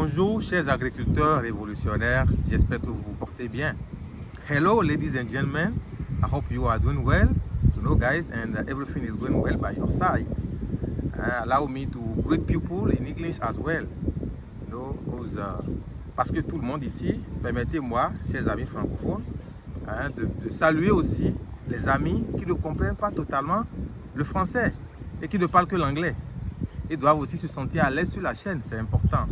Bonjour chers agriculteurs révolutionnaires, j'espère que vous vous portez bien. Hello ladies and gentlemen, I hope you are doing well, guys, and everything is going well by your side. Allow me to greet people in English as well, parce que tout le monde ici, permettez-moi, chers amis francophones, de saluer aussi les amis qui ne comprennent pas totalement le français et qui ne parlent que l'anglais. Ils doivent aussi se sentir à l'aise sur la chaîne, c'est important.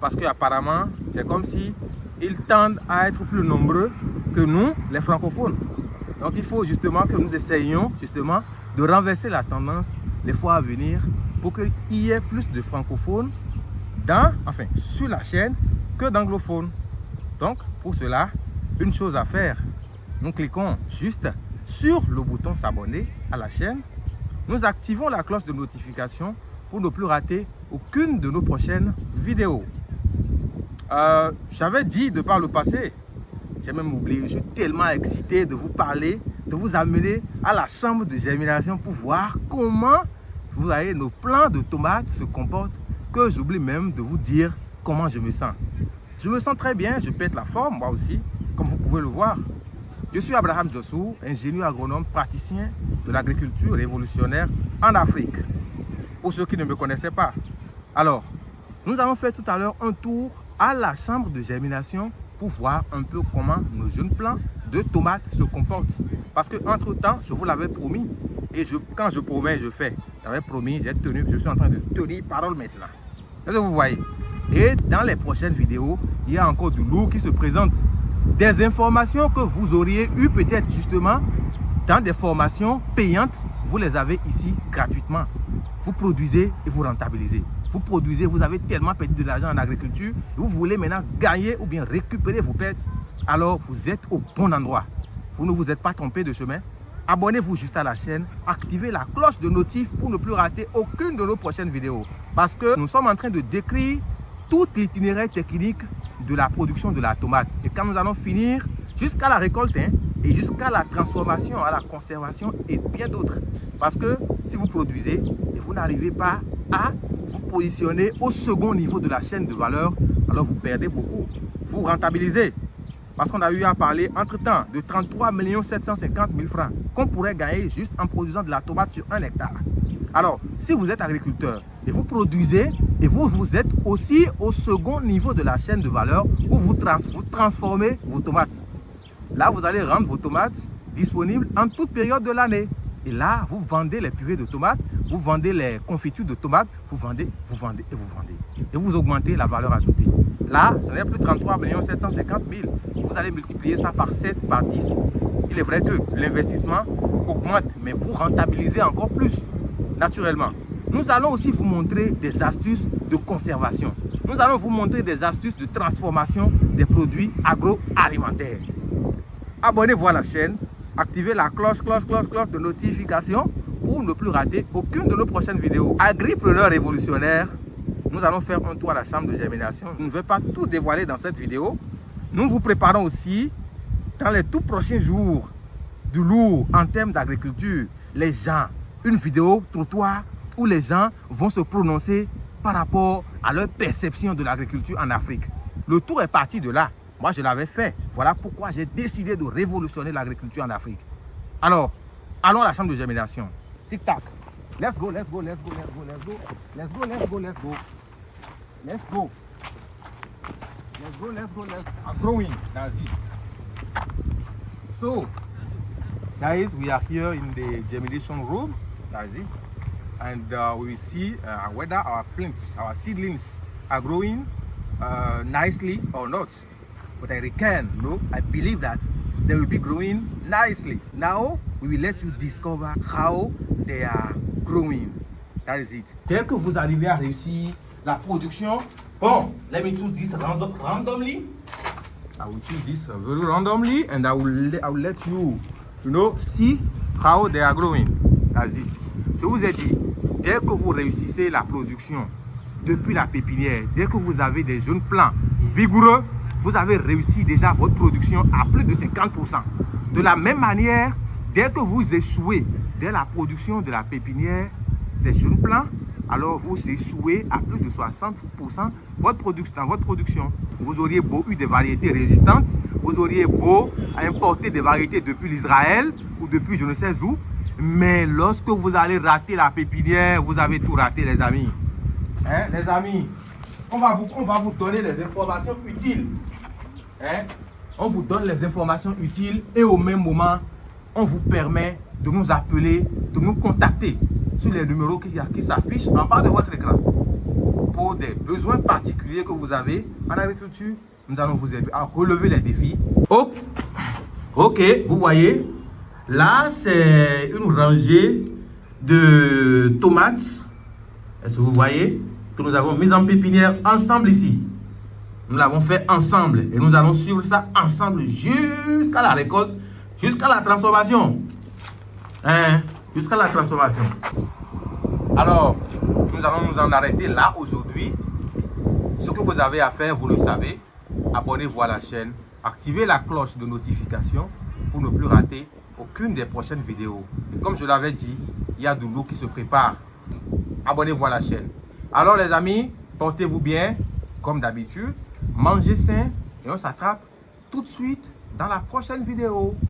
Parce qu'apparemment, c'est comme si ils tendent à être plus nombreux que nous, les francophones. Donc il faut justement que nous essayions justement de renverser la tendance les fois à venir pour qu'il y ait plus de francophones sur la chaîne que d'anglophones. Donc pour cela, une chose à faire, nous cliquons juste sur le bouton s'abonner à la chaîne. Nous activons la cloche de notification pour ne plus rater aucune de nos prochaines vidéos. J'avais dit de par le passé, j'ai même oublié, je suis tellement excité de vous parler, de vous amener à la chambre de germination pour voir comment vous voyez nos plants de tomates se comportent, que j'oublie même de vous dire comment je me sens. Je me sens très bien, je pète la forme, moi aussi, comme vous pouvez le voir. Je suis Abraham Djossou, ingénieur agronome, praticien de l'agriculture révolutionnaire en Afrique. Pour ceux qui ne me connaissaient pas. Alors, nous avons fait tout à l'heure un tour à la chambre de germination pour voir un peu comment nos jeunes plants de tomates se comportent. Parce que entre temps, je vous l'avais promis. Et quand je promets, je fais. J'avais promis, j'ai tenu, je suis en train de tenir parole maintenant. Est-ce que vous voyez? Et dans les prochaines vidéos, il y a encore du lourd qui se présente. Des informations que vous auriez eu peut-être justement dans des formations payantes, vous les avez ici gratuitement. Vous produisez et vous rentabilisez. Vous produisez, vous avez tellement perdu de l'argent en agriculture, et vous voulez maintenant gagner ou bien récupérer vos pertes. Alors vous êtes au bon endroit. Vous ne vous êtes pas trompé de chemin. Abonnez-vous juste à la chaîne, activez la cloche de notif pour ne plus rater aucune de nos prochaines vidéos. Parce que nous sommes en train de décrire tout l'itinéraire technique de la production de la tomate. Et quand nous allons finir jusqu'à la récolte et jusqu'à la transformation, à la conservation et bien d'autres. Parce que si vous produisez et vous n'arrivez pas à vous positionner au second niveau de la chaîne de valeur, alors vous perdez beaucoup. Vous rentabilisez. Parce qu'on a eu à parler entre-temps de 33 750 000 francs qu'on pourrait gagner juste en produisant de la tomate sur 1 hectare. Alors, si vous êtes agriculteur et vous produisez et vous êtes aussi au second niveau de la chaîne de valeur où vous transformez vos tomates. Là, vous allez rendre vos tomates disponibles en toute période de l'année. Et là, vous vendez les purées de tomates, vous vendez les confitures de tomates, vous vendez et vous vendez. Et vous augmentez la valeur ajoutée. Là, ce n'est plus 33 750 000. Vous allez multiplier ça par 7, par 10. Il est vrai que l'investissement augmente, mais vous rentabilisez encore plus, naturellement. Nous allons aussi vous montrer des astuces de conservation. Nous allons vous montrer des astuces de transformation des produits agroalimentaires. Abonnez-vous à la chaîne, activez la cloche de notification pour ne plus rater aucune de nos prochaines vidéos. Agripreneurs révolutionnaires, nous allons faire un tour à la chambre de germination. Je ne vais pas tout dévoiler dans cette vidéo. Nous vous préparons aussi, dans les tout prochains jours, du lourd en termes d'agriculture. Les gens, une vidéo trottoir où les gens vont se prononcer par rapport à leur perception de l'agriculture en Afrique. Le tour est parti de là. Moi, je l'avais fait. Voilà pourquoi j'ai décidé de révolutionner l'agriculture en Afrique. Alors, allons à la chambre de germination. Tic-tac. Let's go. I'm growing. That's it. So, guys, we are here in the germination room. That's it. And we will see whether our plants, our seedlings are growing nicely or not. But I reckon, I believe that they will be growing nicely. Now, we will let you discover how they are growing. That is it. Dès que vous arrivez à réussir la production, let me choose this randomly. I will choose this very randomly, and I will let you, see how they are growing. That's it. Je vous ai dit, dès que vous réussissez la production depuis la pépinière, dès que vous avez des jeunes plants vigoureux, vous avez réussi déjà votre production à plus de 50%. De la même manière, dès que vous échouez dès la production de la pépinière des jeunes plants, alors vous échouez à plus de 60% dans votre production. Vous auriez beau eu des variétés résistantes, vous auriez beau importer des variétés depuis l'Israël ou depuis je ne sais où, mais lorsque vous allez rater la pépinière, vous avez tout raté, les amis. Hein, les amis, on va vous donner les informations utiles. Hein? On vous donne les informations utiles et au même moment, on vous permet de nous appeler, de nous contacter sur les numéros qui s'affichent en bas de votre écran. Pour des besoins particuliers que vous avez en agriculture, nous allons vous aider à relever les défis. Ok, vous voyez, là c'est une rangée de tomates. Est-ce que vous voyez que nous avons mis en pépinière ensemble ici? Nous l'avons fait ensemble et nous allons suivre ça ensemble jusqu'à la récolte, jusqu'à la transformation. Hein? Jusqu'à la transformation. Alors, nous allons nous en arrêter là aujourd'hui. Ce que vous avez à faire, vous le savez. Abonnez-vous à la chaîne, activez la cloche de notification pour ne plus rater aucune des prochaines vidéos. Et comme je l'avais dit, il y a de l'eau qui se prépare. Abonnez-vous à la chaîne. Alors les amis, portez-vous bien, comme d'habitude. Mangez sain et on s'attrape tout de suite dans la prochaine vidéo.